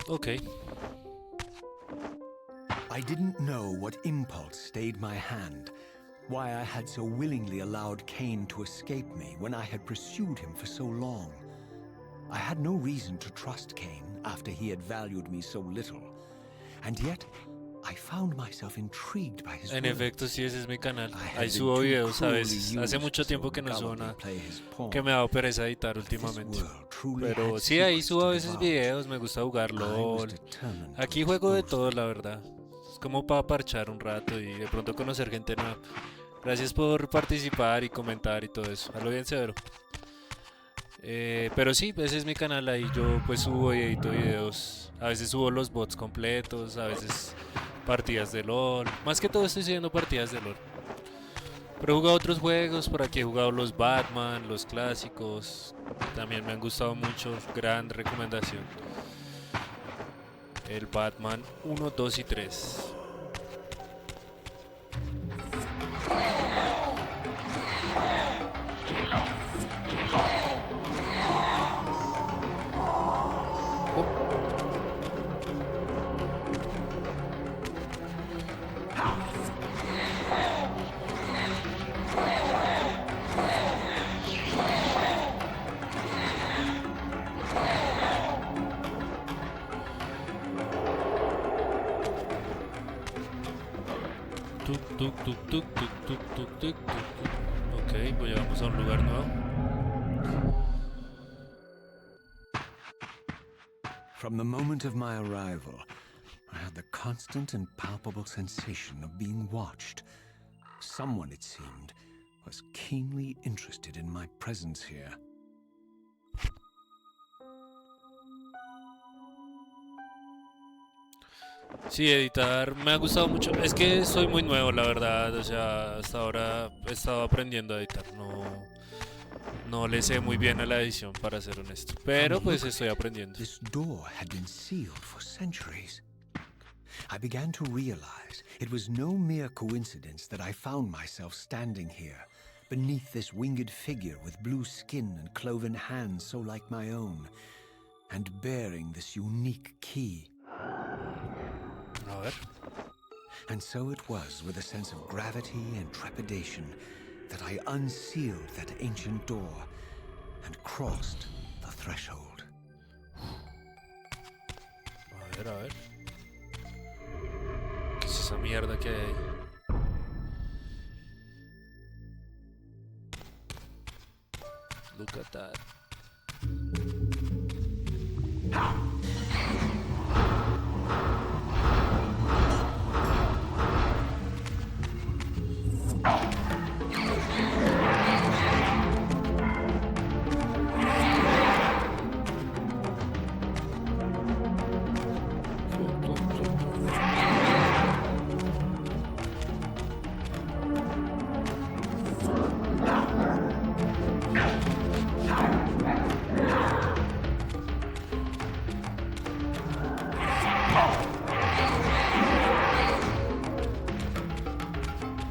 Ok. I didn't know what impulse stayed my hand, why I had so willingly allowed Cain to escape me when I had pursued him for so long. I had no reason to trust Cain after he had valued me so little, and yet I found myself intrigued by his En words. efecto, sí, ese es mi canal. I had Ahí been subo too videos a cruelly veces. Hace used mucho to tiempo que no subo gallantly nada. play his pawn. Que me ha dado pereza editar But this últimamente. world truly Pero had sí, ahí secrets subo to a veces divulge. videos. Me gusta jugar I was LOL. determined to Aquí juego de expose todo, them. la verdad. Es como para parchar un rato y de pronto conocer gente nueva. Gracias por participar y comentar y todo eso. A lo bien severo. Pero sí, ese es mi canal. Ahí yo pues subo y edito videos. A veces subo los bots completos. A veces partidas de LOL. Más que todo estoy subiendo partidas de LOL. Pero he jugado otros juegos. Por aquí he jugado los Batman, los clásicos. También me han gustado mucho. Gran recomendación. El Batman 1, 2 y 3. Tuk, tuk, tuk, tuk, tuk, tuk, tuk, tuk, tuk. Ok, pues llegamos a un lugar nuevo. From the moment of my arrival, I had the constant and palpable sensation of being watched. Someone, it seemed, was keenly interested in my presence here. Sí, editar me ha gustado mucho. Es que soy muy nuevo, la verdad. O sea, hasta ahora he estado aprendiendo a editar. No le sé muy bien a la edición, para ser honesto. Pero pues estoy aprendiendo. This door had been sealed for centuries. I began to realize it was no mere coincidence that I found myself standing here, beneath this winged figure with blue skin and cloven hands so like my own, and bearing this unique key. A ver. And so it was with a sense of gravity and trepidation that I unsealed that ancient door and crossed the threshold. A ver, a ver. ¿Qué es esa mierda que hay ahí? Look at that.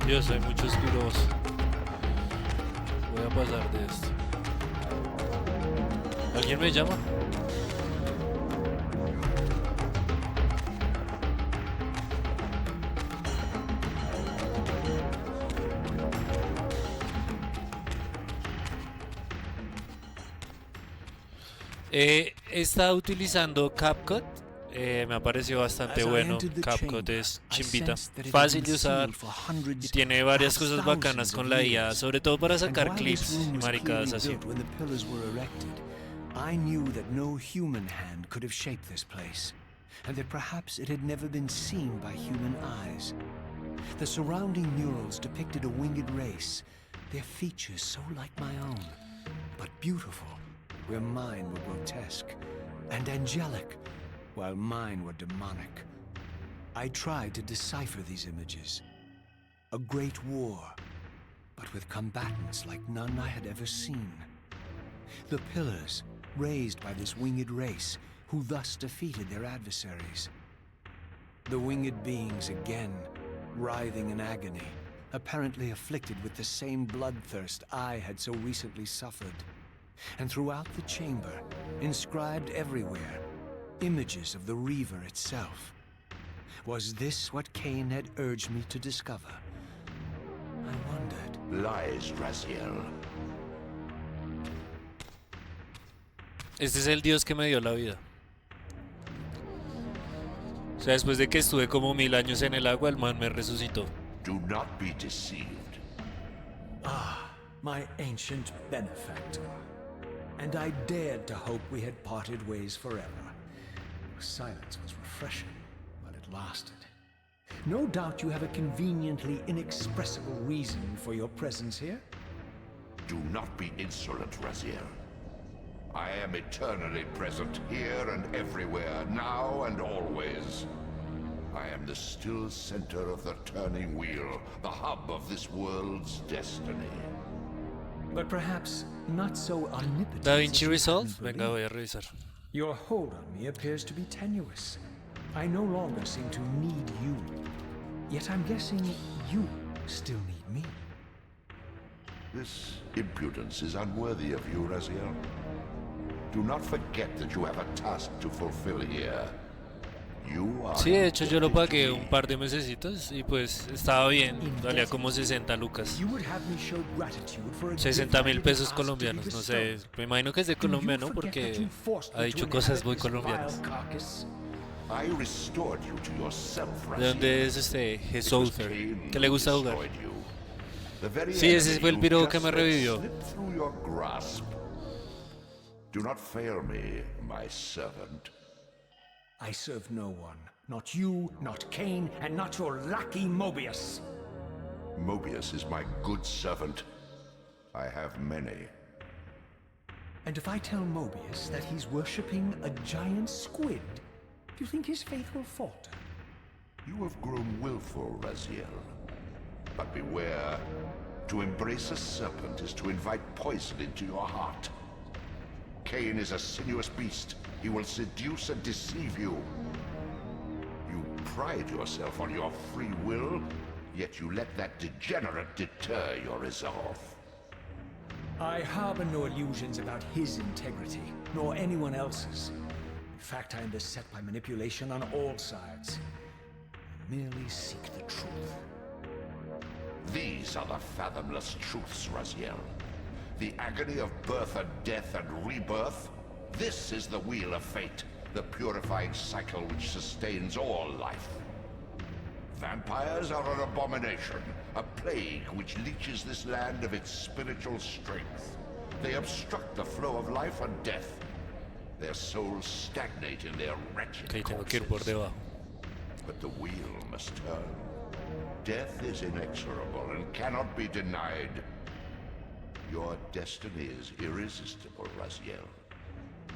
Dios, hay muchos piros. Voy a pasar de esto. ¿Alguien me llama? He estado utilizando CapCut. Me ha parecido bastante bueno. CapCut es chimbita, fácil de usar y tiene varias cosas bacanas con la IA, sobre todo para sacar clips y maricadas así. I knew that no human hand could have shaped this place, and that perhaps it had never been seen by human eyes. The surrounding murals depicted a winged race, their features so like my own, but beautiful, where mine were grotesque, and angelic, while mine were demonic. I tried to decipher these images. A great war, but with combatants like none I had ever seen. The pillars, raised by this winged race, who thus defeated their adversaries. The winged beings again, writhing in agony, apparently afflicted with the same bloodthirst I had so recently suffered. And throughout the chamber, inscribed everywhere, Images of the Reaver itself. Was this what Cain had urged me to discover? I wondered. Lies, Raziel. Este es el dios que me dio la vida. O sea, después de que estuve como 1000 años en el agua, el man me resucitó. Do not be deceived. Ah, my ancient benefactor. And I dared to hope we had parted ways forever. Your silence was refreshing, but it lasted. No doubt you have a conveniently inexpressible reason for your presence here. Do not be insolent, Raziel. I am eternally present here and everywhere, now and always. I am the still center of the turning wheel, the hub of this world's destiny. But perhaps not so omnipotent. Da Vinci as you Resolve. hadn't Venga, voy believed. a revisar. Your hold on me appears to be tenuous. I no longer seem to need you. Yet I'm guessing you still need me. This impudence is unworthy of you, Raziel. Do not forget that you have a task to fulfill here. You are Sí, de hecho yo lo indebted to pagué me. un par de mesecitos y pues estaba bien. Valía como 60 lucas. You would have me show gratitude for a gift 60.000 I pesos didn't ask to be colombianos, no sé, bestowed. me imagino que es de Do you Colombia, ¿no? forget that Porque you forced ha me dicho to cosas inhabit muy this colombianas. vile carcass? I restored you to yourself, ¿De Raziel. dónde es este It was Souther? Cain ¿Qué le who gusta jugar? destroyed you. The very Sí, ese enemy fue el you piro just que me let revivió. slip through your grasp. Do not fail me, my servant. I serve no one. Not you, not Cain, and not your lackey Mobius. Mobius is my good servant. I have many. And if I tell Mobius that he's worshipping a giant squid, do you think his faith will falter? You have grown willful, Raziel. But beware. To embrace a serpent is to invite poison into your heart. Cain is a sinuous beast. He will seduce and deceive you. You pride yourself on your free will, yet you let that degenerate deter your resolve. I harbor no illusions about his integrity, nor anyone else's. In fact, I am beset by manipulation on all sides. I merely seek the truth. These are the fathomless truths, Raziel. The agony of birth and death and rebirth. This is the wheel of fate, the purifying cycle which sustains all life. Vampires are an abomination, a plague which leeches this land of its spiritual strength. They obstruct the flow of life and death. Their souls stagnate in their wretched Ok, tengo que ir por corpses. debajo. But the wheel must turn. Death is inexorable and cannot be denied. Your destiny is irresistible, Raziel.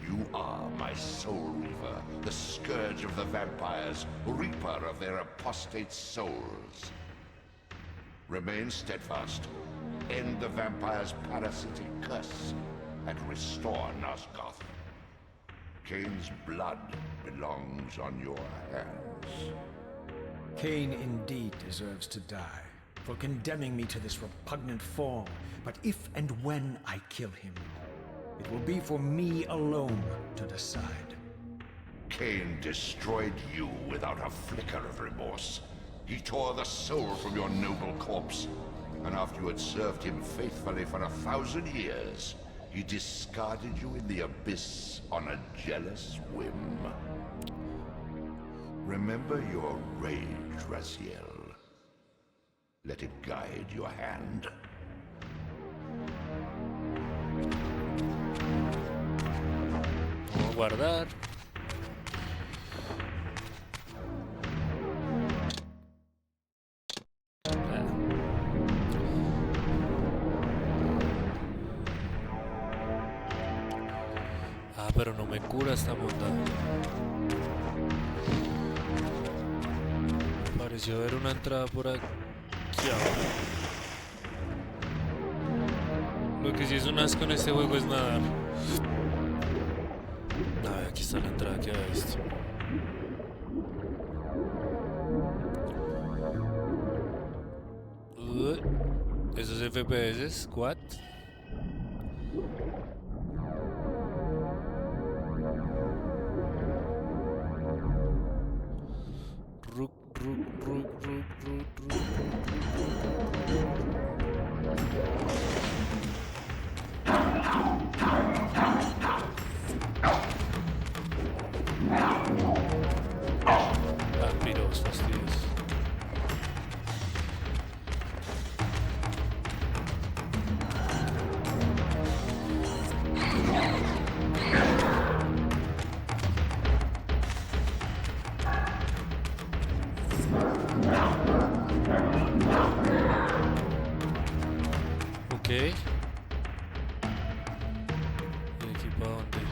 You are my soul reaver, the scourge of the vampires, reaper of their apostate souls. Remain steadfast, end the vampire's parasitic curse, and restore Nosgoth. Cain's blood belongs on your hands. Cain indeed deserves to die for condemning me to this repugnant form. But if and when I kill him, it will be for me alone to decide. Cain destroyed you without a flicker of remorse. He tore the soul from your noble corpse, and after you had served him faithfully for 1,000 years, he discarded you in the abyss on a jealous whim. Remember your rage, Raziel. Let it guide your hand. Vamos a guardar. Ah, pero no me cura esta monda. Pareció haber una entrada por aquí abajo. Lo que sí es un asco en este juego es nadar. A ver, aquí está la entrada que había visto. Esos FPS, what? Ah, piros, fastidios. Ok. ¿Y aquí para dónde?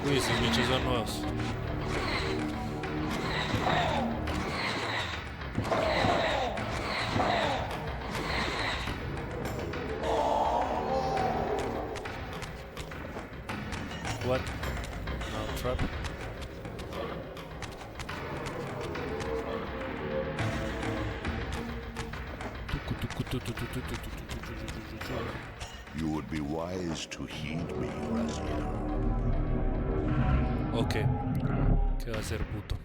Uy, esos bichos son nuevos. What? No, trap. You would be wise to heed me, Raziel. Ok. ¿Qué va a hacer, puto?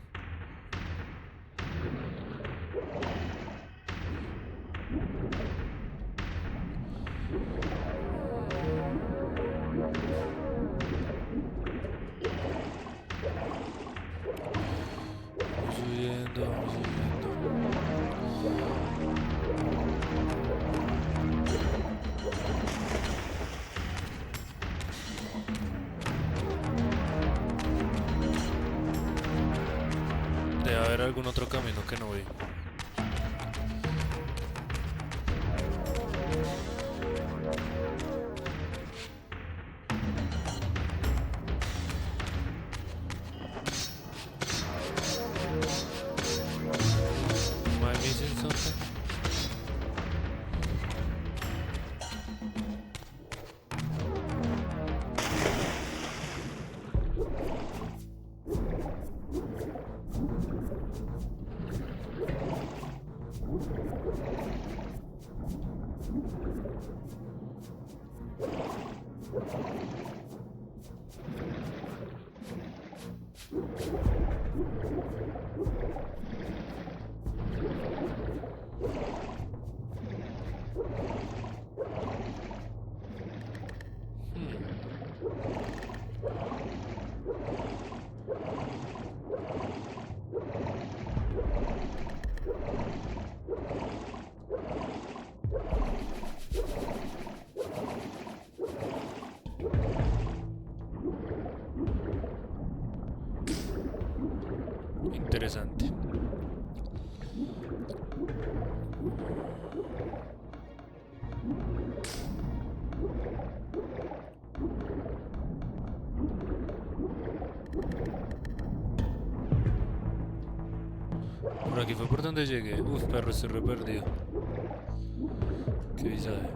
Vamos subiendo, vamos subiendo. Debe haber algún otro camino que no vi. Am I missing something? Interesante. Por aquí fue por donde llegué. Uf, perro, estoy re perdido. Qué visaje.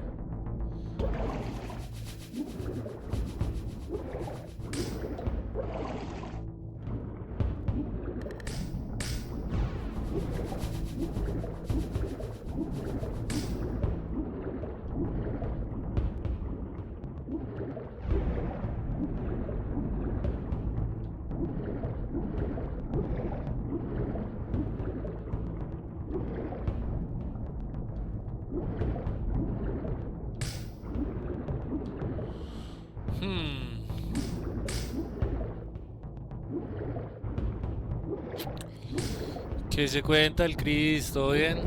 ¿Qué se cuenta el Chris? ¿Todo bien?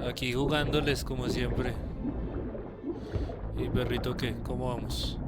Aquí jugándoles como siempre. ¿Y perrito qué? ¿Cómo vamos?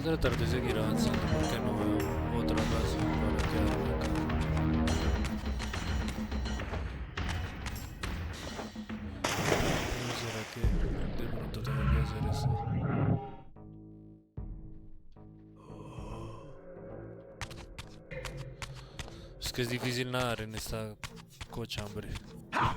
tratar de seguir avanzando porque no veo otra razón para quedarme acá. ¿Será que de pronto tengo que hacer esto? Es que es difícil nadar en esta cochambre. A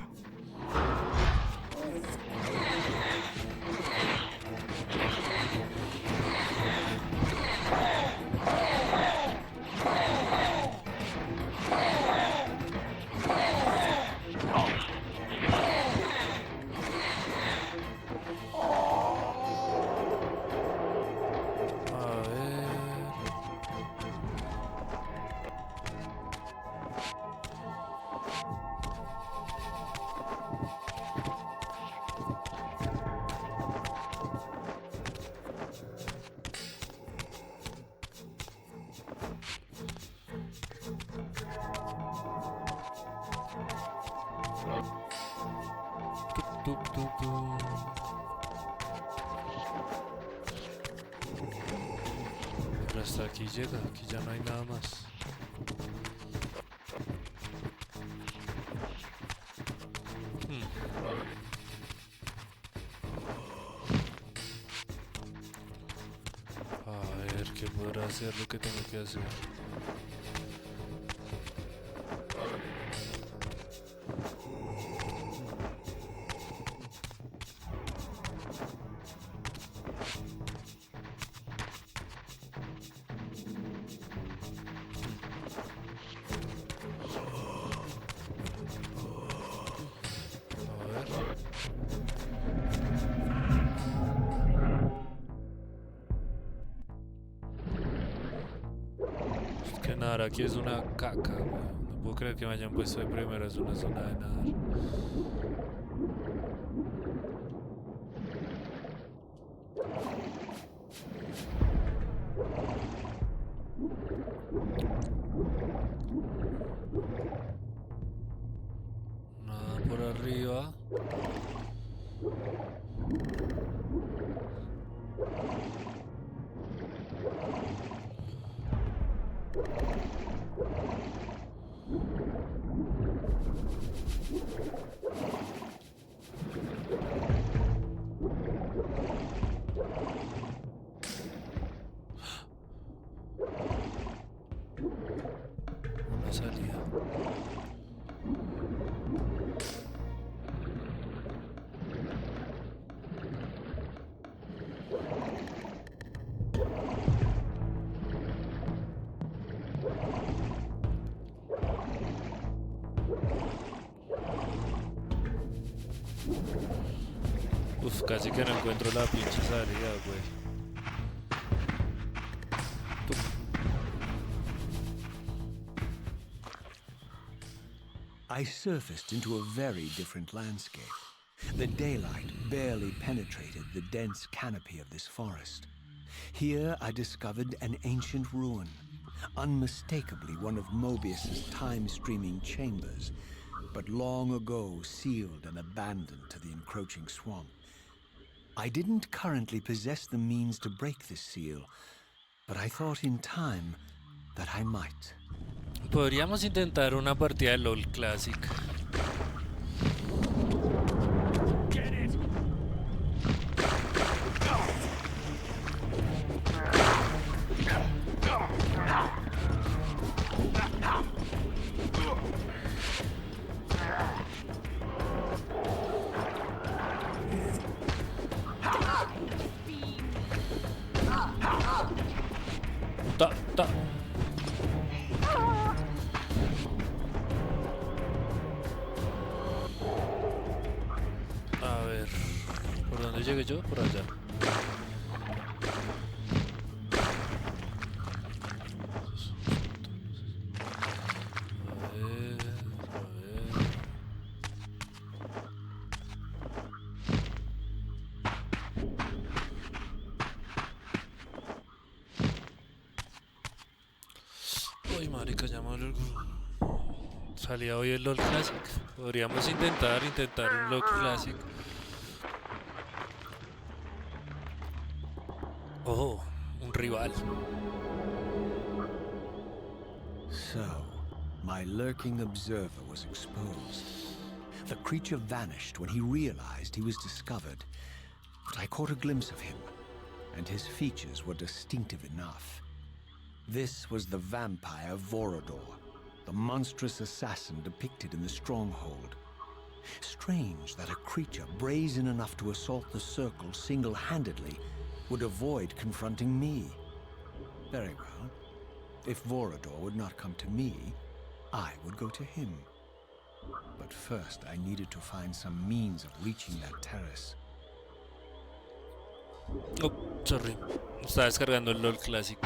ver. Tuc, tuc, tuc. Pero hasta aquí llega, aquí ya no hay nada más. A ver qué podrá hacer lo que tengo que hacer. A ver. Es que nadar aquí es una caca, weón. No puedo creer que me hayan puesto de primera, es una zona de nadar. Nada por arriba. Una salida. Uf, casi que no encuentro la pinche salida, güey. I surfaced into a very different landscape. The daylight barely penetrated the dense canopy of this forest. Here I discovered an ancient ruin, unmistakably one of Mobius's time-streaming chambers, but long ago sealed and abandoned to the encroaching swamp. I didn't currently possess the means to break this seal, but I thought in time that I might. Podríamos intentar una partida de LOL Classic. Ta, ta. A ver, ¿por dónde llegué yo? Por allá. A ver, a ver. Uy, marica, ya me duele el... Salía hoy el LOL Classic. Podríamos intentar un LOL Classic. Oh, un Reaver. medieval. So, my lurking observer was exposed. The creature vanished when he realized he was discovered, but I caught a glimpse of him, and his features were distinctive enough. This was the vampire Vorador, the monstrous assassin depicted in the stronghold. Strange that a creature brazen enough to assault the circle single-handedly would avoid confronting me. Very well. If Vorador would not come to me, I would go to him. But first, I needed to find some means of reaching that terrace. Oh, sorry. Estaba descargando el LOL Classic.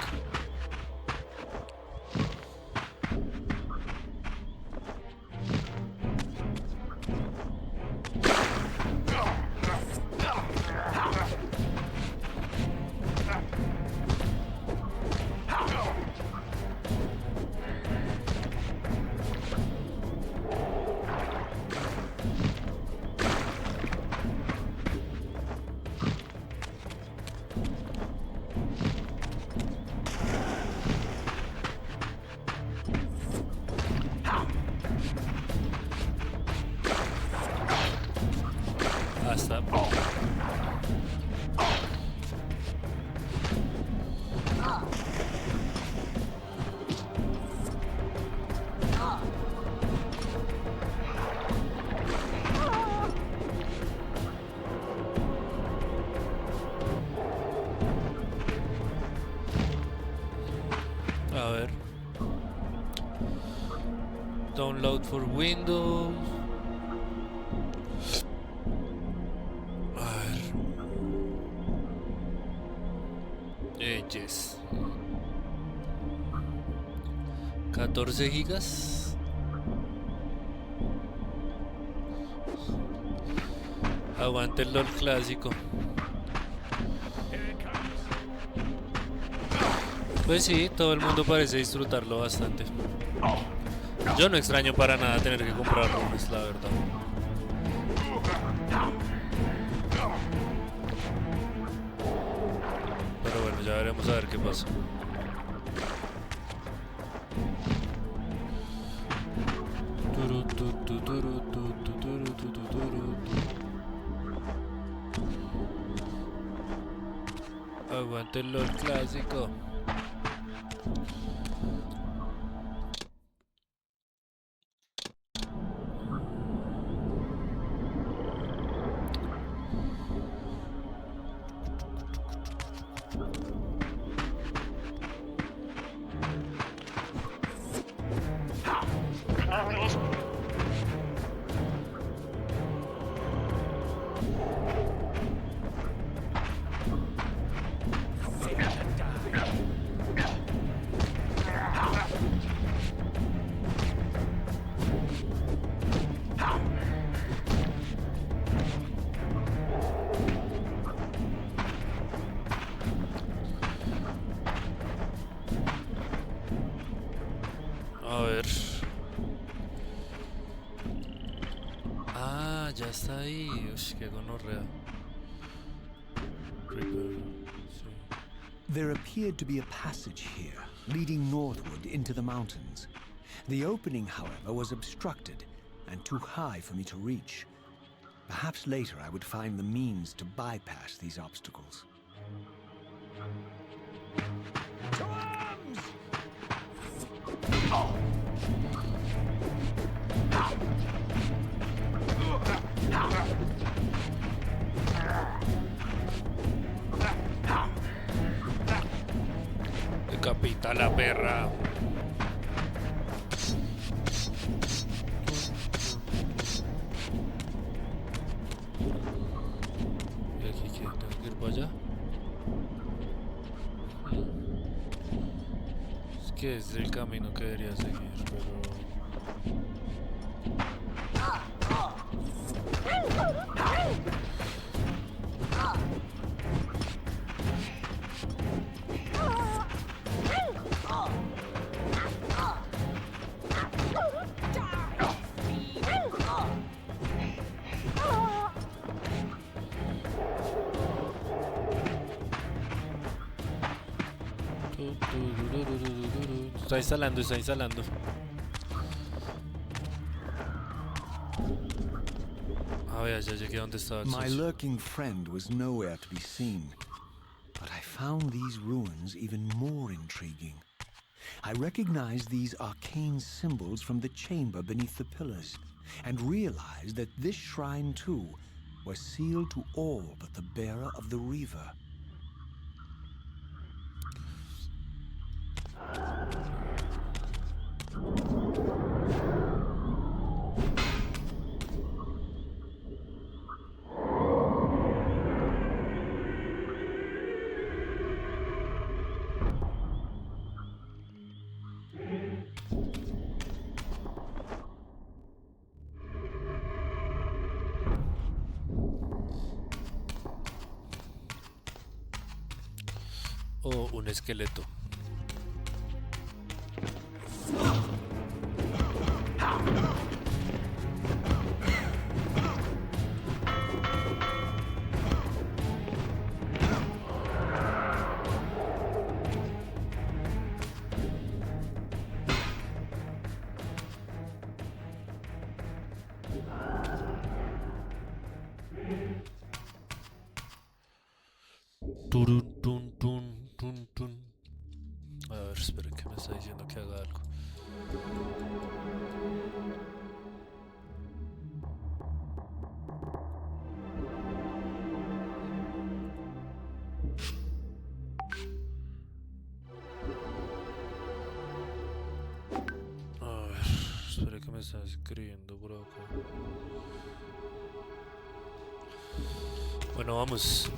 Hasta. A ver. Download for Windows. A ver. Yes. 14 gigas. Aguante el LOL clásico. Pues sí, todo el mundo parece disfrutarlo bastante. Yo no extraño para nada tener que comprar runes, la verdad. Pero bueno, ya veremos a ver qué pasa. Aguante el LOL clásico. A ver. Ah, ya está ahí. Uy, qué gonorrea. Reaver, sí. There appeared to be a passage here, leading northward into the mountains. The opening, however, was obstructed and too high for me to reach. Perhaps later I would find the means to bypass these obstacles. To arms! Decapita la perra. ¿Y aquí qué? ¿Tengo que ir para allá? Es que es el camino que debería seguir, pero... Está instalando, está instalando. A ver, ya llegué a donde estaba el My socio. lurking friend was nowhere to be seen, but I found these ruins even more intriguing. I recognized these arcane symbols from the chamber beneath the pillars, and realized that this shrine too was sealed to all but the bearer of the Reaver. Oh, un esqueleto. Turun, tun, tun, tun, tun. A ver, espera que me está diciendo que haga algo. A ver, espera que me está escribiendo por acá. Bueno, vamos.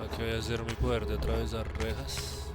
Aquí voy a hacer mi poder de atravesar rejas.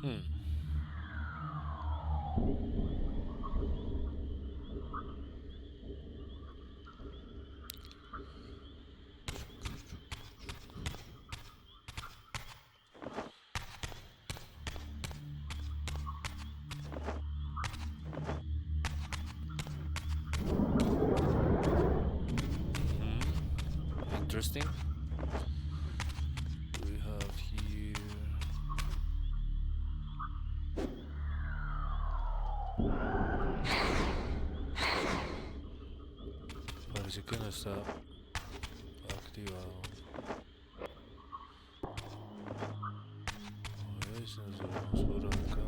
Hmm. Interesting. What do we have here? Parece que no está activado. A ver si nos vamos por acá.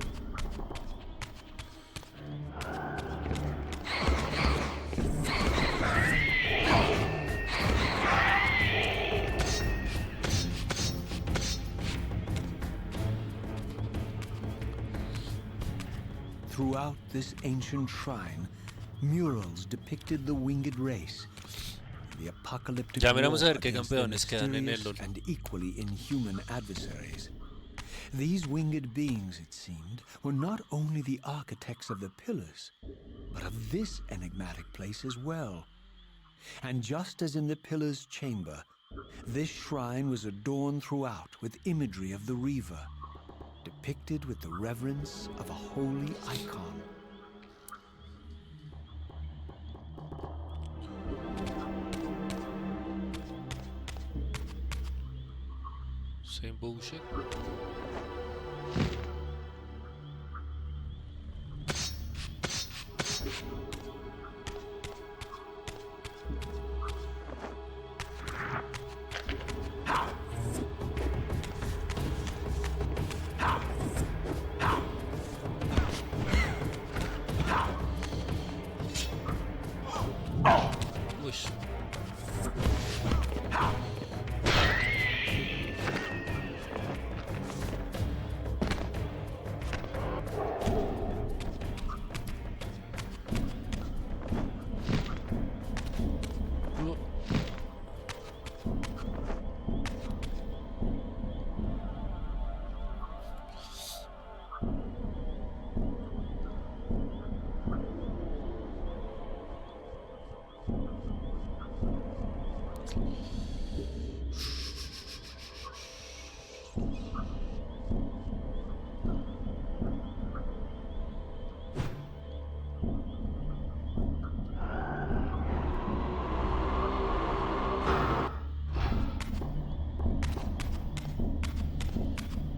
Throughout this ancient shrine, murals depicted the winged race, the apocalyptic Ya war miramos a ver qué against their campeones quedan en el mysterious LoL. and equally inhuman adversaries. These winged beings, it seemed, were not only the architects of the pillars, but of this enigmatic place as well. And just as in the pillars' chamber, this shrine was adorned throughout with imagery of the Reaver, depicted with the reverence of a holy icon. Same bullshit.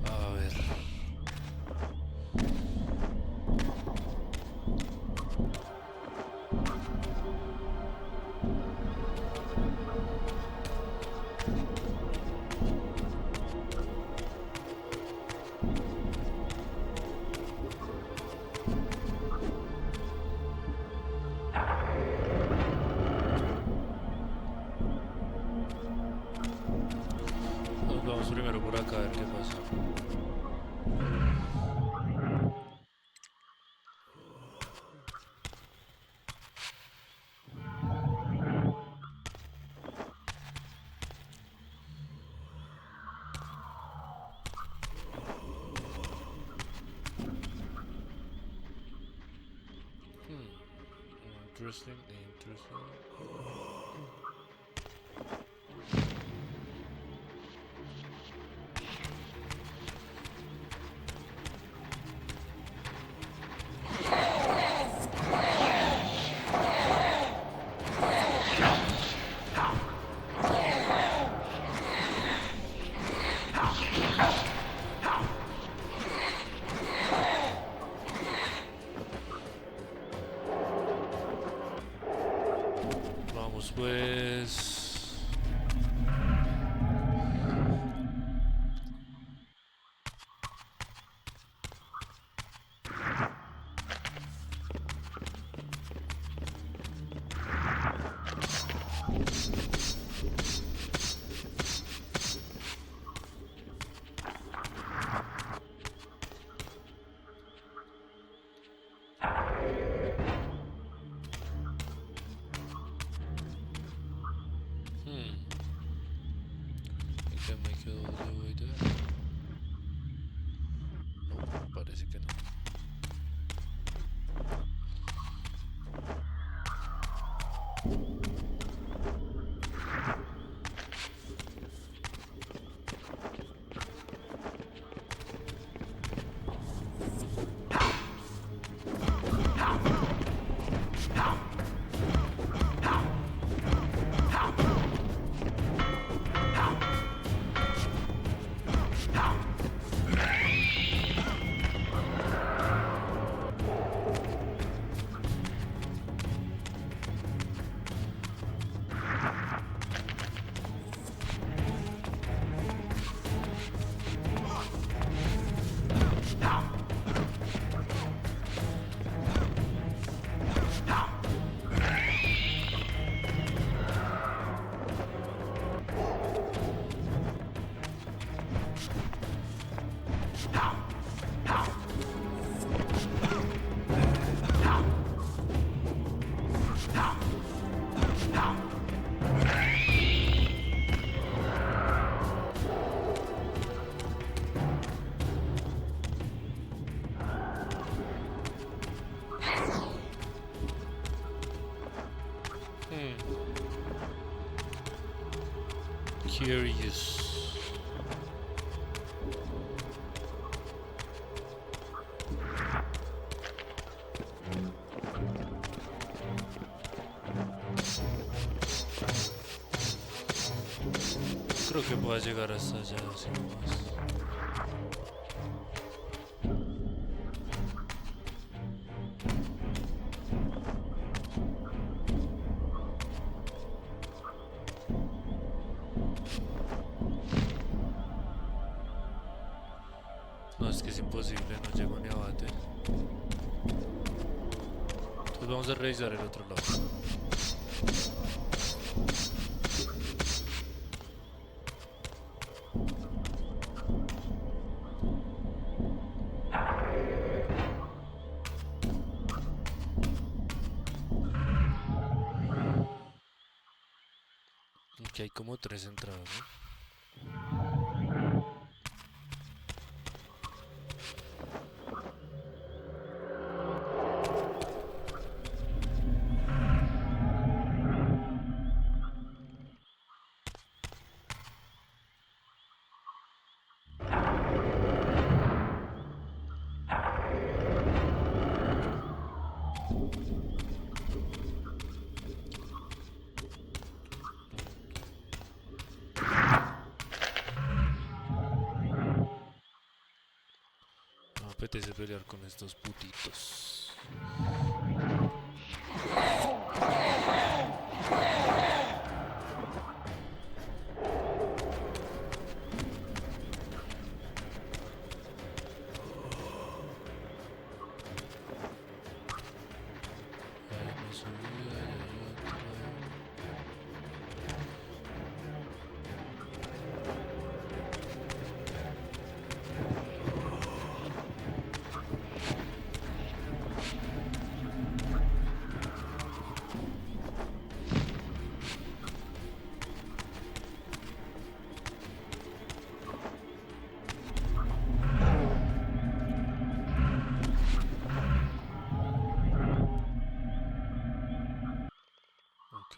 A ver. Nos vamos primero por acá a ver qué pasa. Interesting, interesting. Vamos pues. ¿Qué me quedo de idea? No, parece que no. Curious. Creo que pueda llegar hasta allá sin más. No, es que es imposible, no llego ni a bate. Entonces vamos a revisar el otro lado. Aquí hay como 3 entradas, ¿no? No me apetece pelear con estos putitos. Ay, me subí, ay, hay otro. Ok.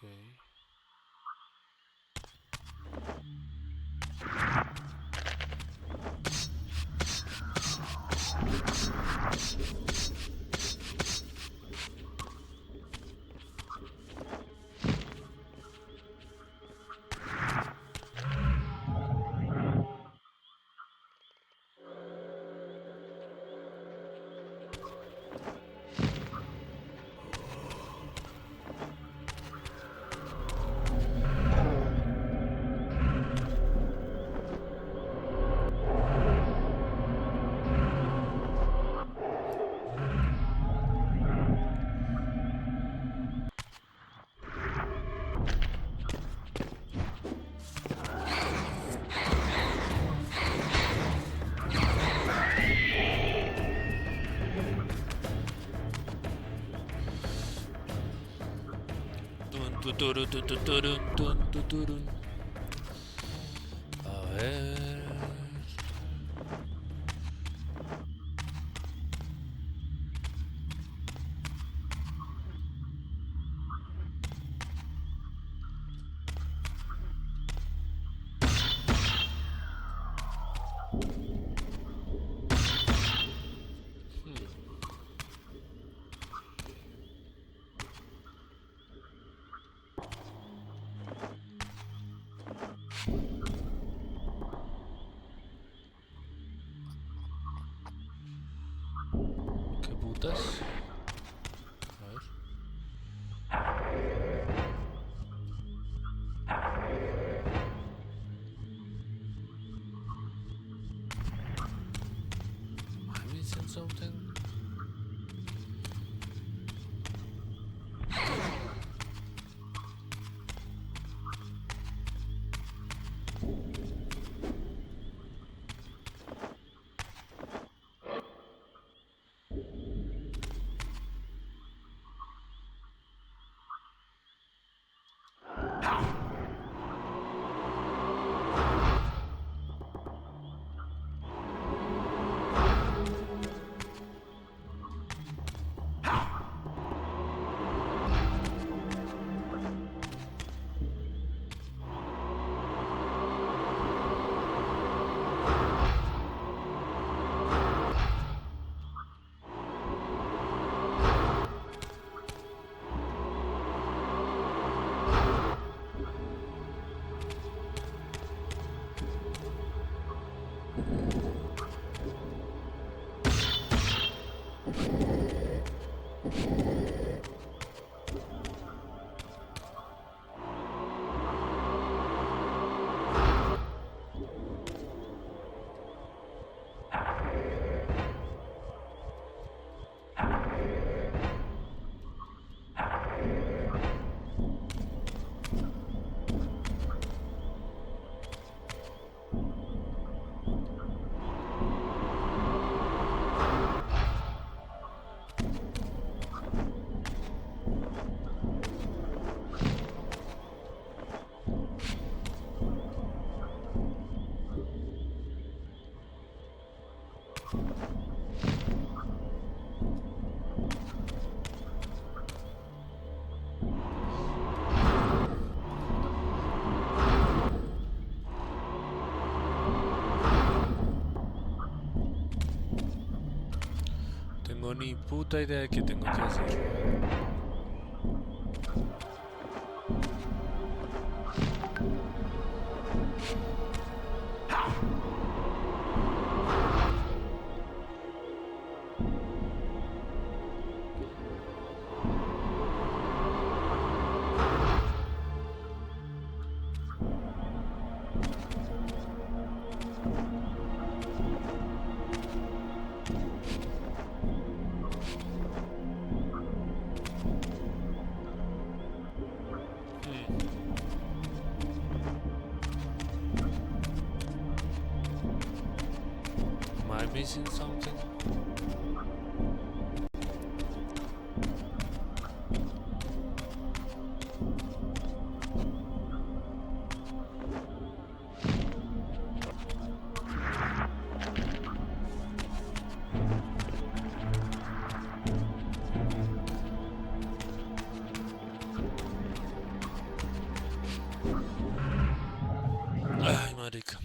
Tun, tuturu, tututurun, tun, tuturun. A ver. ¿Qué putas? A ver. Am I missing something? tengo ni puta idea de qué tengo que hacer. Am I missing something? Ay, marica.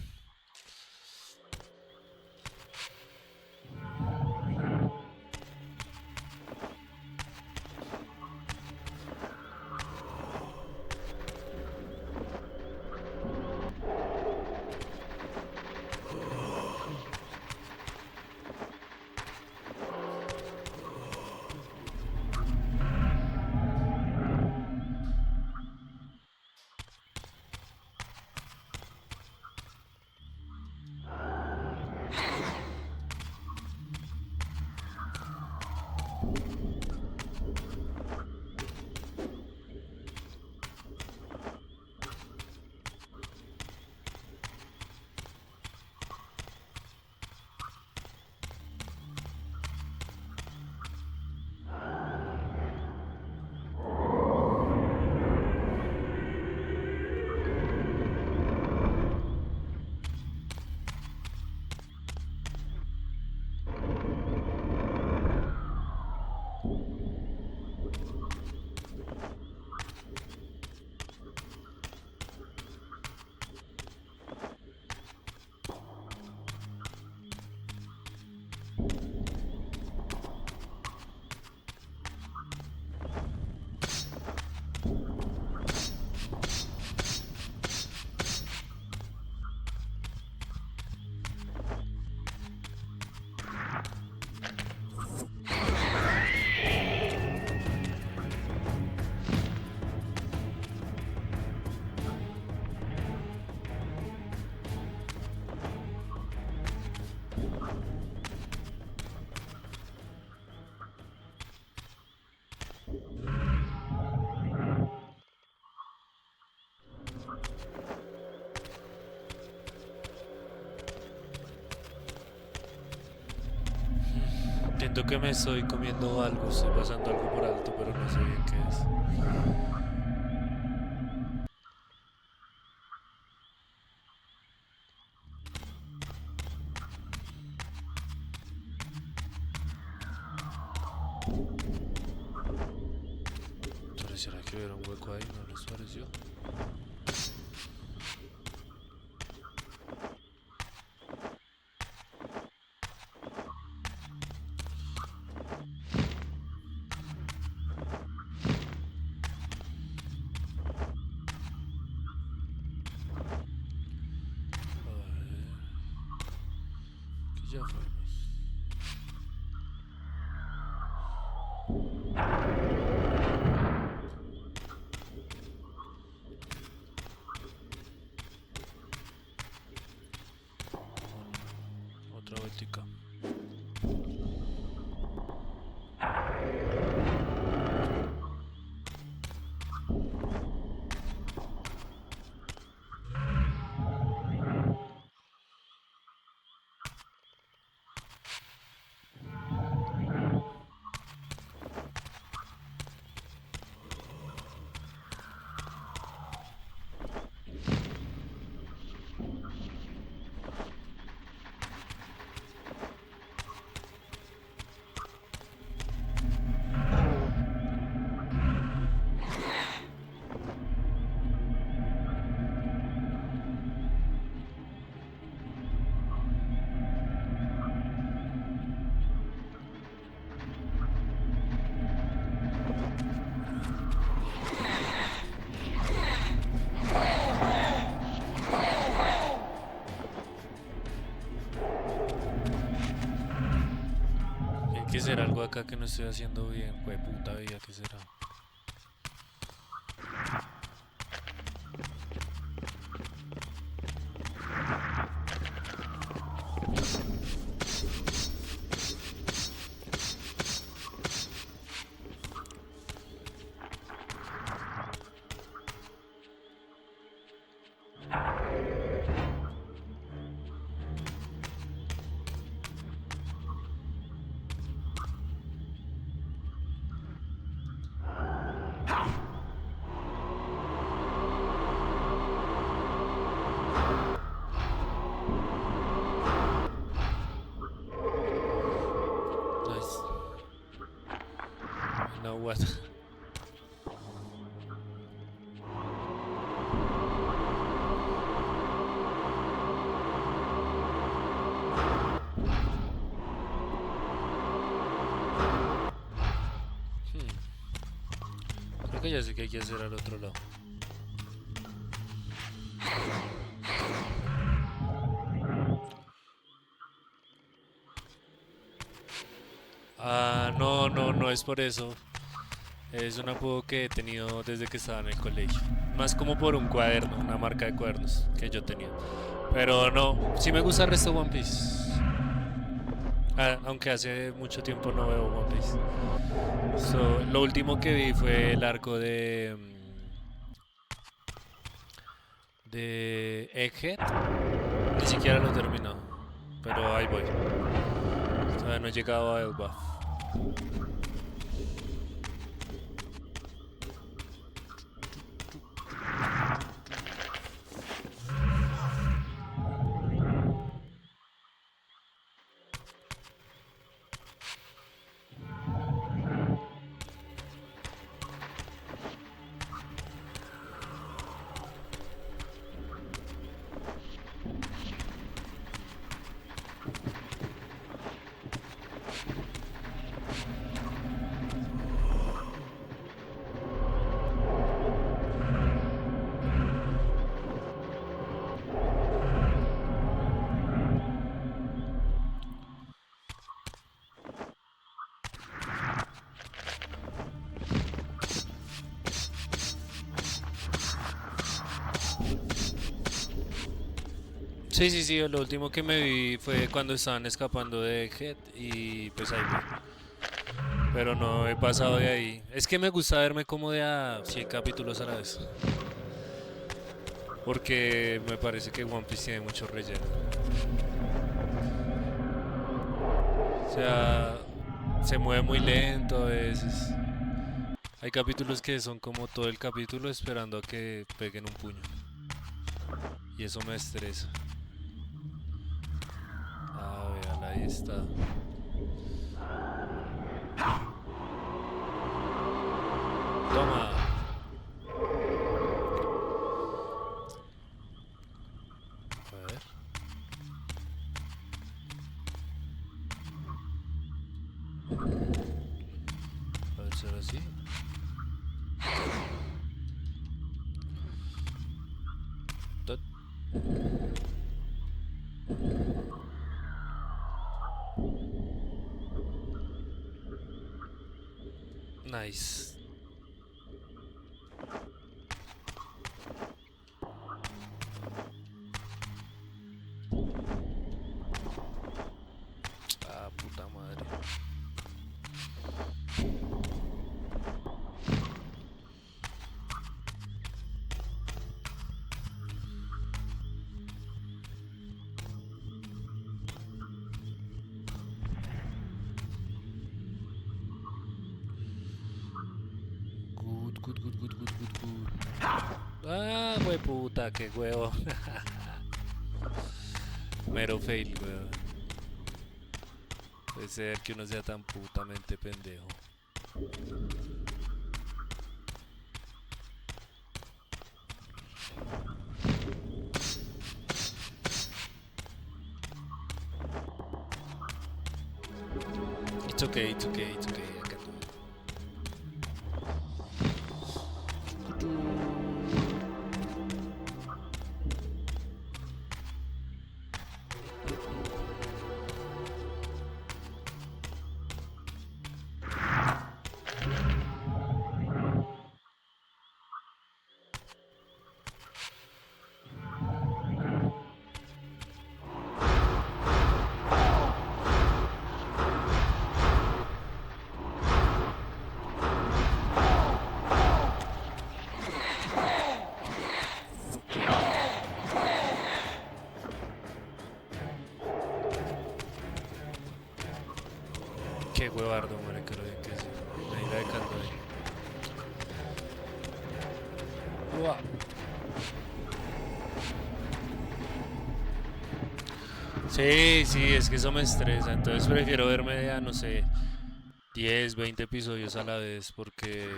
Siento que me estoy comiendo algo, estoy pasando algo por alto, pero no sé bien qué es. ¿Será que hubiera un hueco ahí? ¿No les pareció? Ya fuimos. Otra vueltica. acá que no estoy haciendo bien? Jue puta vida, ¿qué será? Nice. Now what? Creo que ya sé qué hay que hacer al otro lado. Ah, no, no, no es por eso. Es un apodo que he tenido desde que estaba en el colegio. Más como por un cuaderno, una marca de cuadernos que yo tenía. Pero no, sí me gusta el resto de One Piece. Ah, aunque hace mucho tiempo no veo One Piece. Lo último que vi fue el arco de Egghead. Ni siquiera lo terminó. Pero ahí voy. Todavía no he llegado a Elbaf. Sí, sí, sí, lo último que me vi fue cuando estaban escapando de Egghead y pues ahí voy. Pero no he pasado de ahí. Es que me gusta verme como de a 100 capítulos a la vez. Porque me parece que One Piece tiene mucho relleno. O sea, se mueve muy lento a veces. Hay capítulos que son como todo el capítulo esperando a que peguen un puño. Y eso me estresa. Ah, vean, ahí está. Toma. A ver. A ver, será así. Tot. Nice. Ah, puta madre. Good, good, good, good, good, good, good. Ah, güey, puta, qué huevo. Mero fail, weón. Puede ser que uno sea tan putamente pendejo. It's okay, it's okay, it's okay. I can do it. huevardo, marica, lo bien que sí. La isla de caldo ahí. Uah. Sí, sí, es que eso me estresa. Entonces prefiero verme ya, no sé, 10, 20 episodios a la vez porque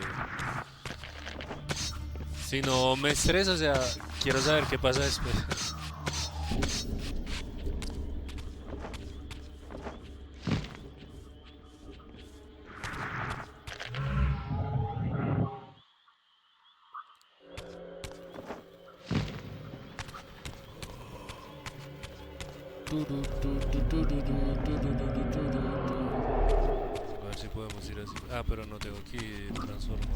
si no me estreso, o sea, quiero saber qué pasa después. A ver si podemos ir así. Ah, pero no tengo que ir transformado.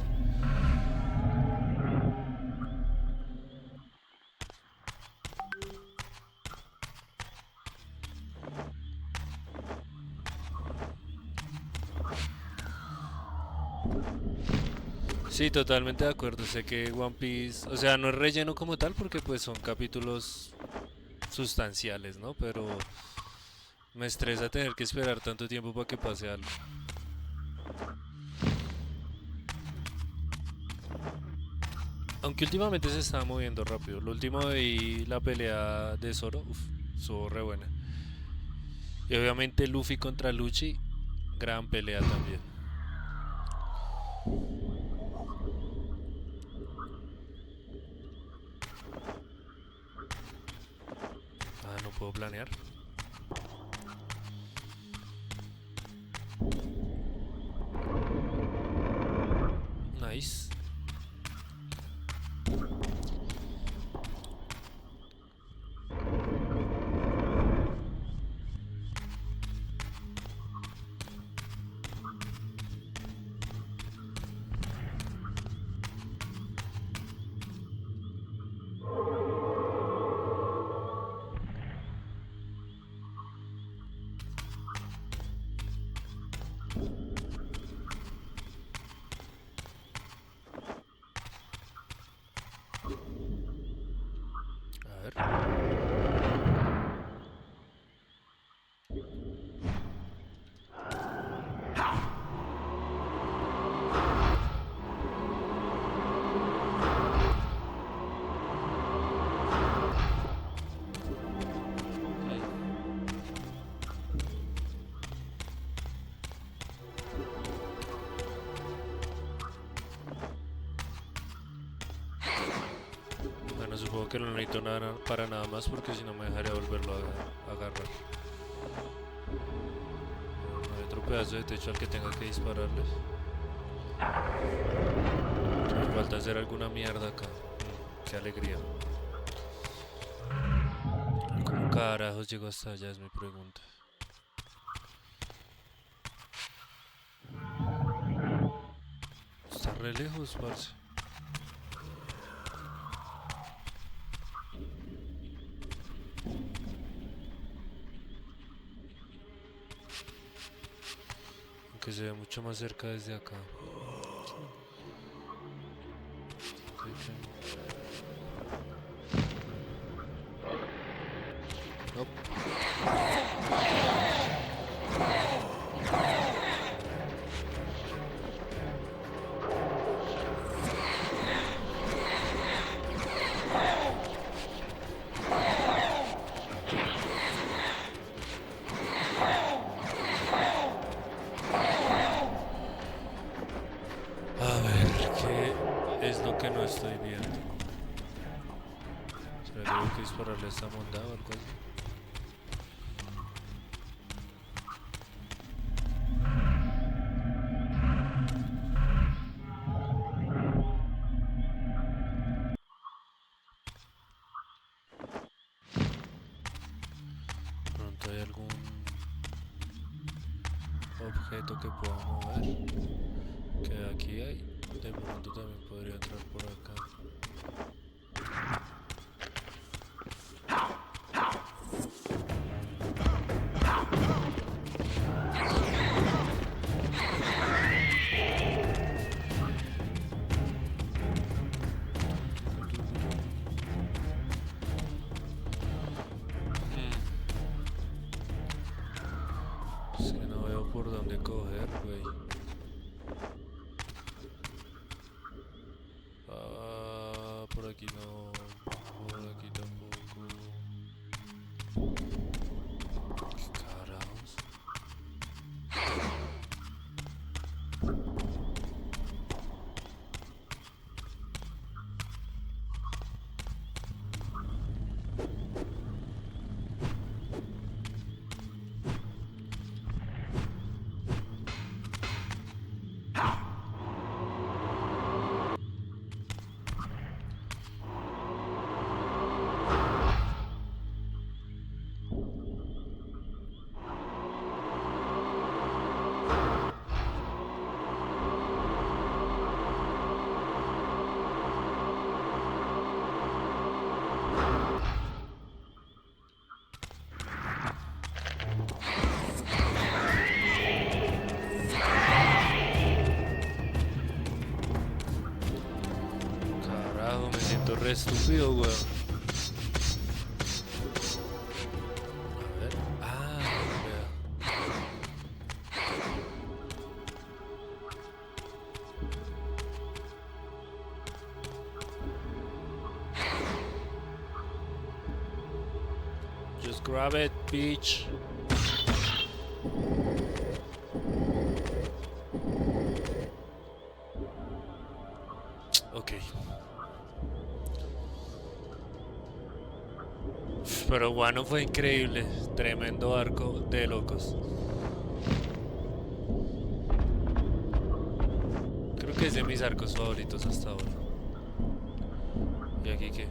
Sí, totalmente de acuerdo. Sé que One Piece, o sea, no es relleno como tal porque pues son capítulos sustanciales, ¿no? Pero me estresa tener que esperar tanto tiempo para que pase algo. Aunque últimamente se está moviendo rápido. Lo último vi la pelea de Zoro, uf, estuvo re buena. Y obviamente Luffy contra Lucci, gran pelea también. Ah, no puedo planear. Nice. A ver. Ay, bueno, supongo que no necesito nada para nada más porque si no me dejaría volverlo a agarrar. No hay otro pedazo de techo al que tenga que dispararles. Me falta hacer alguna mierda acá. Qué alegría. ¿Cómo carajos llego hasta allá? Es mi pregunta. Está re lejos, parce. Aunque se ve mucho más cerca desde acá. No. A ver, ¿qué es lo que no estoy viendo? ¿Será que tengo que dispararle a esta monda o algo así? Pronto hay algún objeto que pueda mover. Que aquí hay. De pronto también podría entrar por acá. Es que no veo por dónde coger, güey. Ah, por aquí no. Por aquí tampoco. ¿Qué carajos? Carajo, me siento re estúpido, weón. A ver. Ah, vea. Just grab it, bitch. Ok. Pero Guano fue increíble. Tremendo arco de locos. Creo que es de mis arcos favoritos hasta ahora. ¿Y aquí qué?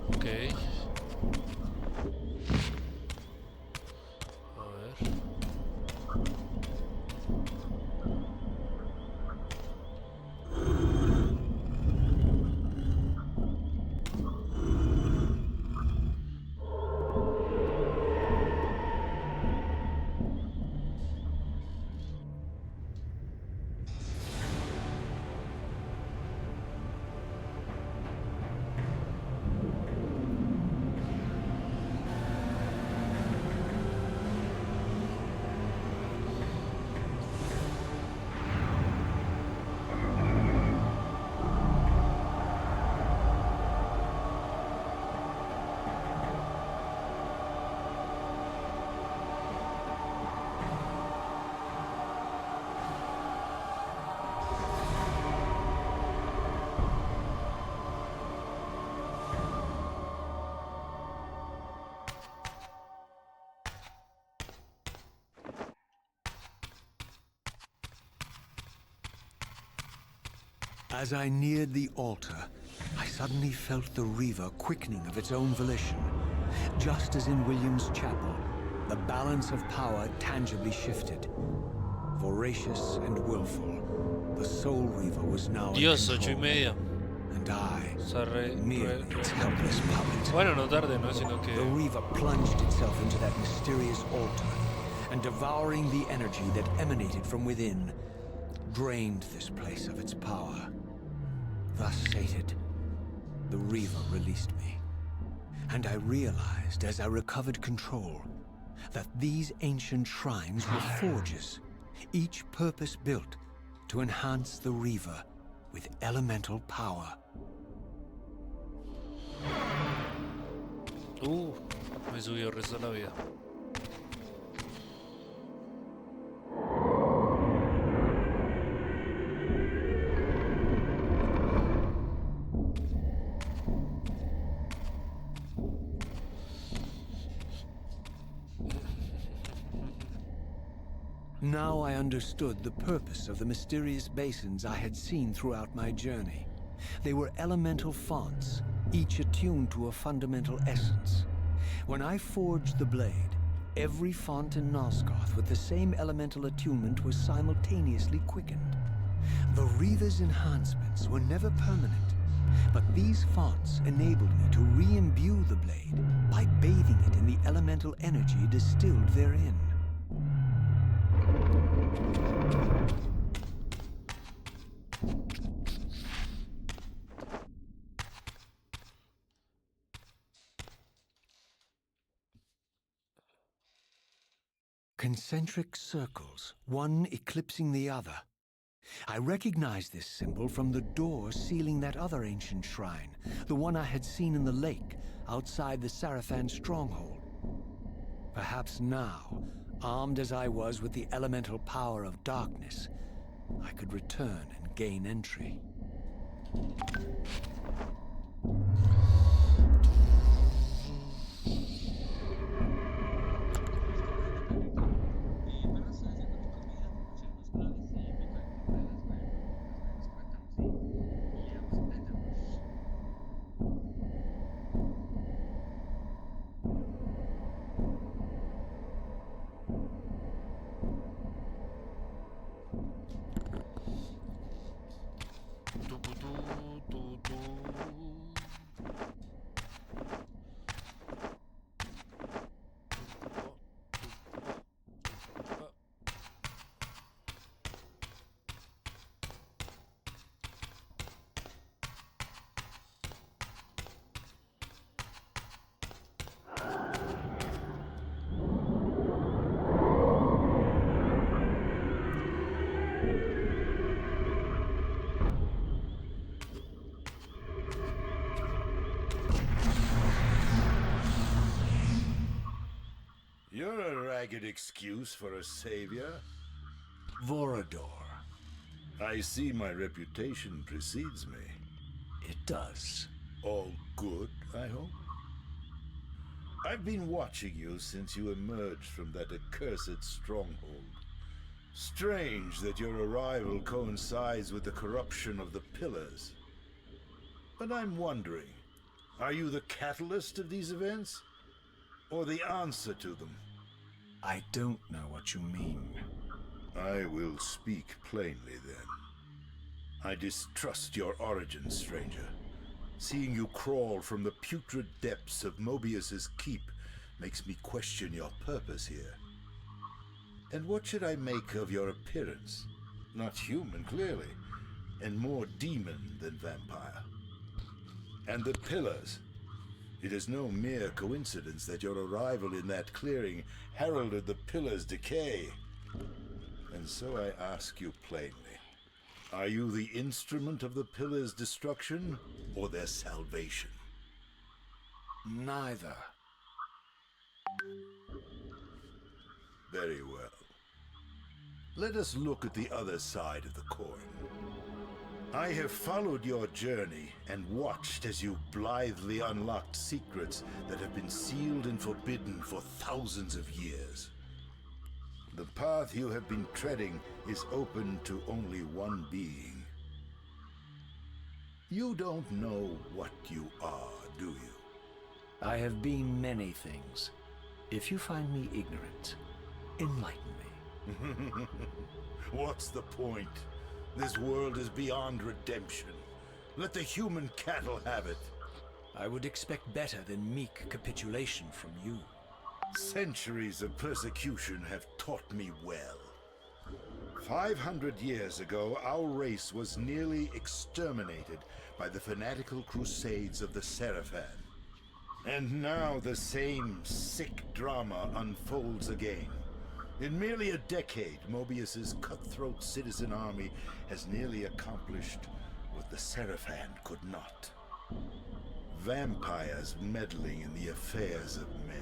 Ok. A ver. As I neared the altar, I suddenly felt the Reaver quickening of its own volition. Just as in William's chapel, the balance of power tangibly shifted. Voracious and willful, the Soul Reaver was now Dios, in control. 8:30. And I, Está merely its helpless puppet. Bueno, no tarde, ¿no? Sino que... The Reaver plunged itself into that mysterious altar, and devouring the energy that emanated from within, drained this place of its power. Thus sated, the Reaver released me. And I realized as I recovered control that these ancient shrines were forges, each purpose-built to enhance the Reaver with elemental power. Me subió el resto de la vida. Now I understood the purpose of the mysterious basins I had seen throughout my journey. They were elemental fonts, each attuned to a fundamental essence. When I forged the blade, every font in Nosgoth with the same elemental attunement was simultaneously quickened. The Reaver's enhancements were never permanent, but these fonts enabled me to re-imbue the blade by bathing it in the elemental energy distilled therein. Concentric circles, one eclipsing the other. I recognize this symbol from the door sealing that other ancient shrine, the one I had seen in the lake outside the Sarafan stronghold. Perhaps now, armed as I was with the elemental power of darkness, I could return and gain entry. You're a ragged excuse for a savior. Vorador. I see my reputation precedes me. It does. All good, I hope? I've been watching you since you emerged from that accursed stronghold. Strange that your arrival coincides with the corruption of the Pillars. But I'm wondering, are you the catalyst of these events? Or the answer to them? I don't know what you mean. I will speak plainly then. I distrust your origins, stranger. Seeing you crawl from the putrid depths of Mobius's keep makes me question your purpose here. And what should I make of your appearance? Not human, clearly, and more demon than vampire. And the Pillars. It is no mere coincidence that your arrival in that clearing heralded the Pillars' decay. And so I ask you plainly, are you the instrument of the Pillars' destruction or their salvation? Neither. Very well. Let us look at the other side of the coin. I have followed your journey and watched as you blithely unlocked secrets that have been sealed and forbidden for thousands of years. The path you have been treading is open to only one being. You don't know what you are, do you? I have been many things. If you find me ignorant, enlighten me. What's the point? This world is beyond redemption. Let the human cattle have it. I would expect better than meek capitulation from you. Centuries of persecution have taught me well. 500 years ago, our race was nearly exterminated by the fanatical crusades of the Sarafan. And now the same sick drama unfolds again. In merely a decade, Mobius's cutthroat citizen army has nearly accomplished what the Sarafan could not. Vampires meddling in the affairs of men.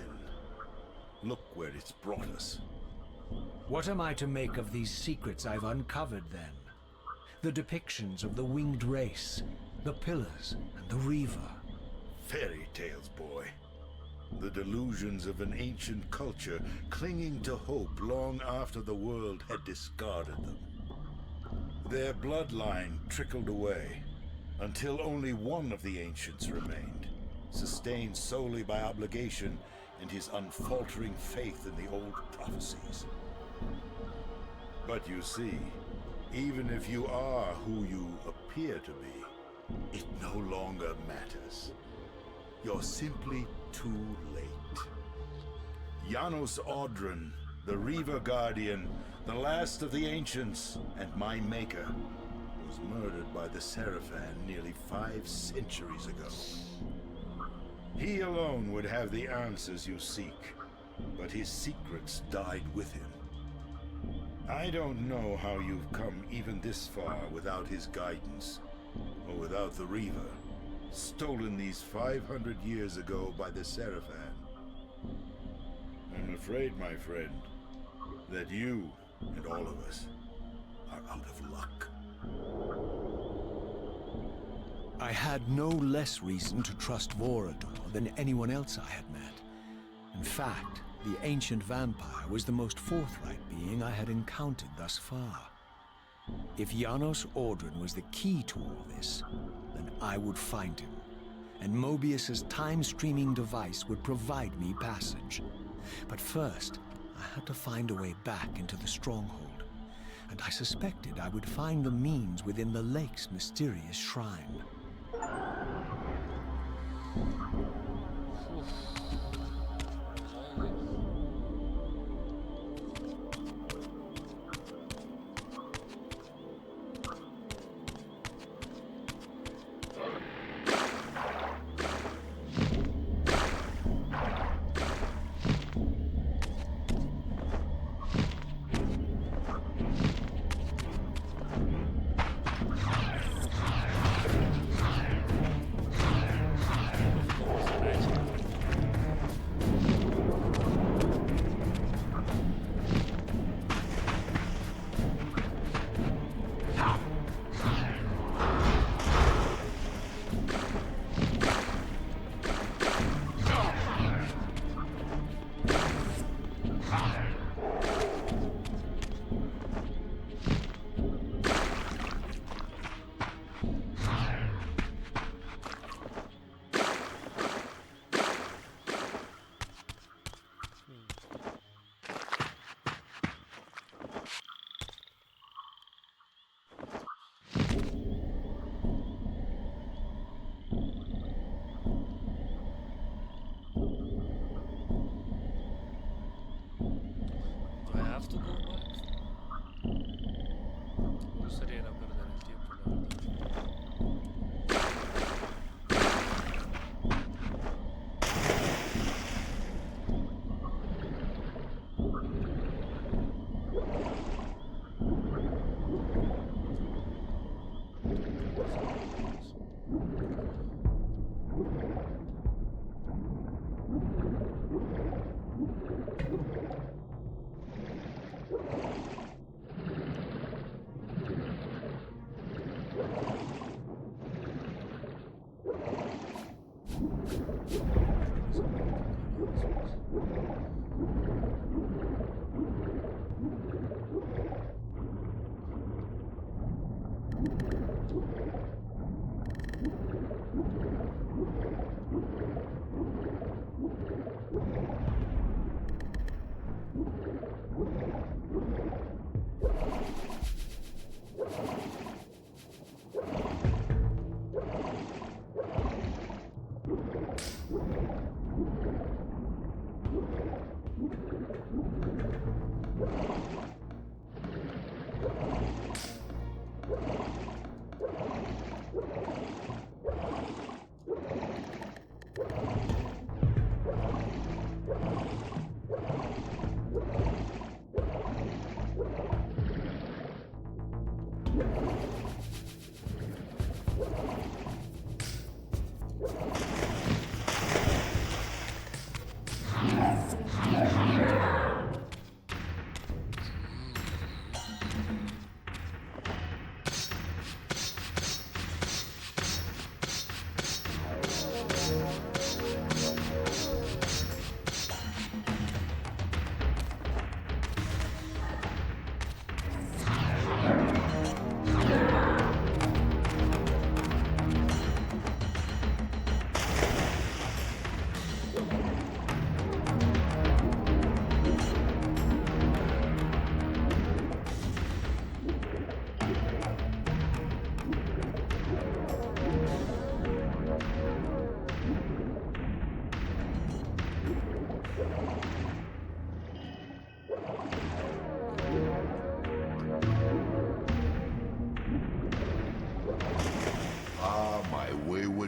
Look where it's brought us. What am I to make of these secrets I've uncovered, then? The depictions of the winged race, the Pillars, and the Reaver. Fairy tales, boy. The delusions of an ancient culture clinging to hope long after the world had discarded them. Their bloodline trickled away, until only one of the ancients remained, sustained solely by obligation and his unfaltering faith in the old prophecies. But you see, even if you are who you appear to be, it no longer matters. You're simply too late. Janos Audron, the Reaver Guardian, The last of the ancients and my maker was murdered by the Seraphan nearly 5 centuries ago. He alone would have the answers you seek, but his secrets died with him. I don't know how you've come even this far without his guidance, or without the Reaver, stolen these 500 years ago by the Seraphan. I'm afraid, my friend, that you and all of us are out of luck. I had no less reason to trust Vorador than anyone else I had met. In fact, the ancient vampire was the most forthright being I had encountered thus far. If Janos Audron was the key to all this, then I would find him, and Mobius's time-streaming device would provide me passage. But first, I had to find a way back into the stronghold, and I suspected I would find the means within the lake's mysterious shrine. I have to go back. Me gustaría ir a perder el tiempo, la verdad.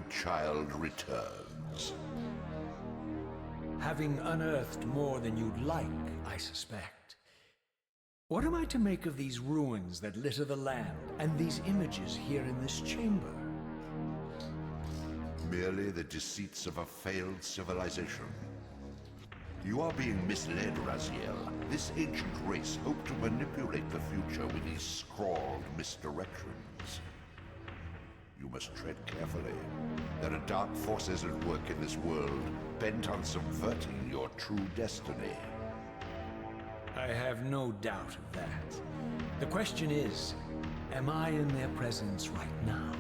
wounded child returns. Having unearthed more than you'd like, I suspect. What am I to make of these ruins that litter the land, and these images here in this chamber? Merely the deceits of a failed civilization. You are being misled, Raziel. This ancient race hoped to manipulate the future with these scrawled misdirections. You must tread carefully. There are dark forces at work in this world, bent on subverting your true destiny. I have no doubt of that. The question is, am I in their presence right now?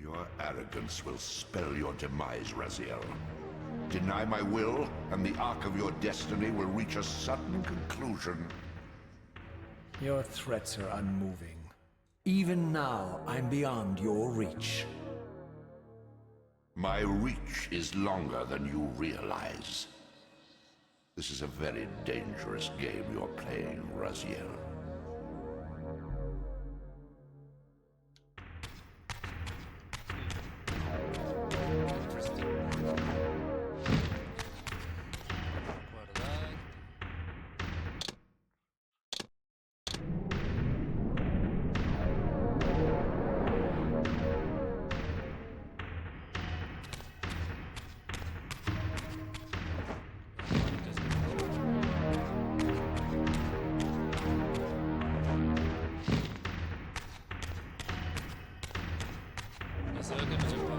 Your arrogance will spell your demise, Raziel. Deny my will, and the arc of your destiny will reach a sudden conclusion. Your threats are unmoving. Even now, I'm beyond your reach. My reach is longer than you realize. This is a very dangerous game you're playing, Raziel. Guardar. Ese es el que no se puede.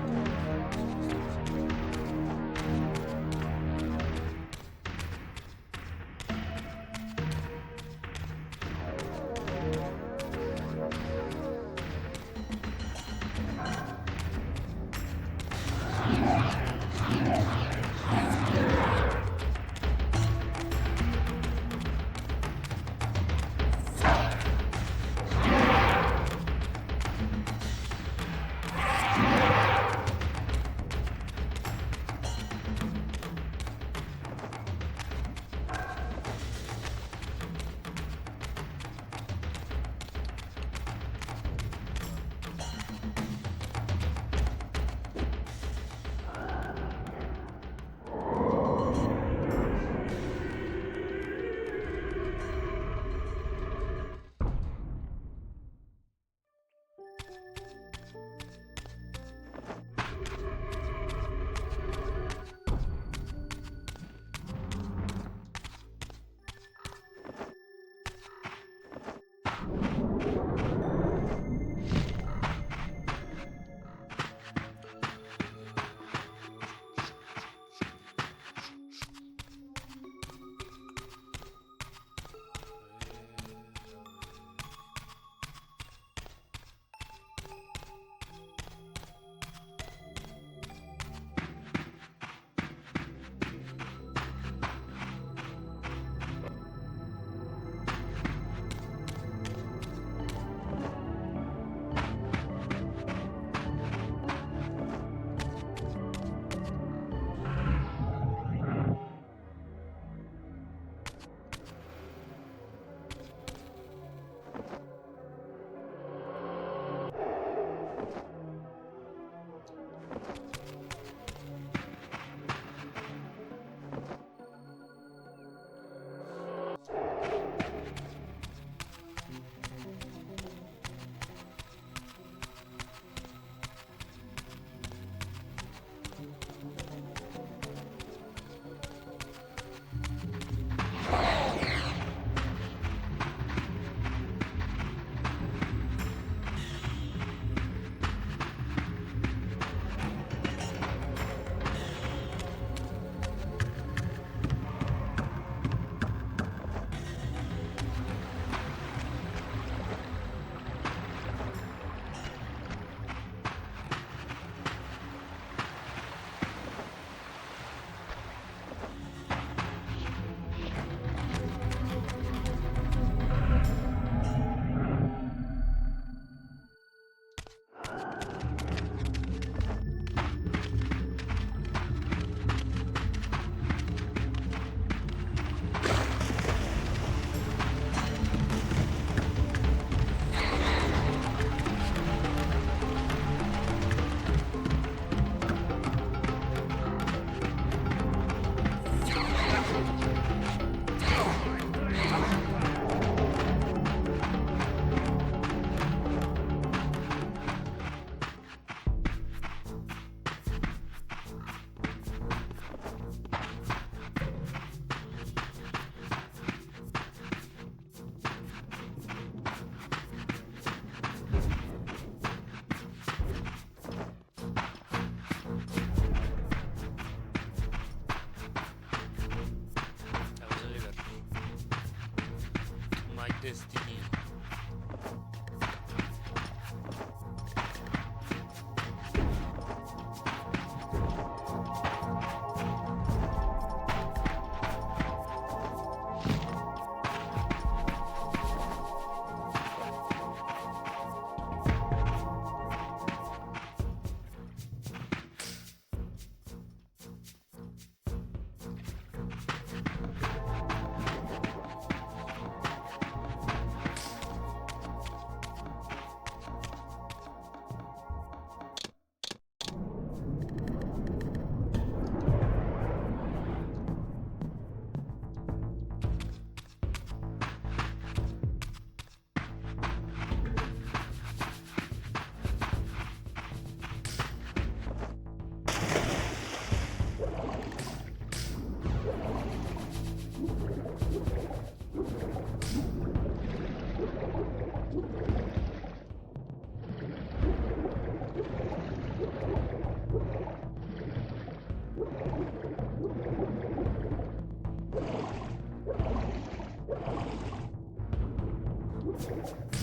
Destiny.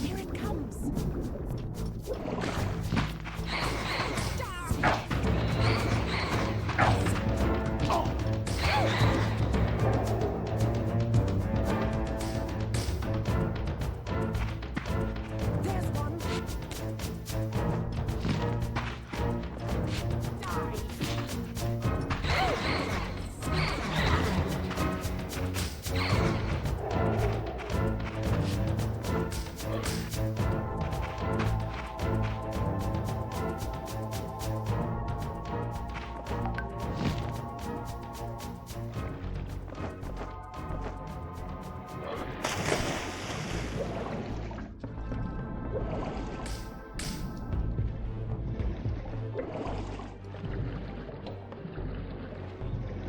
Here it comes. There's one.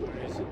Where is it?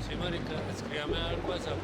Sí, marica, escríbame al WhatsApp.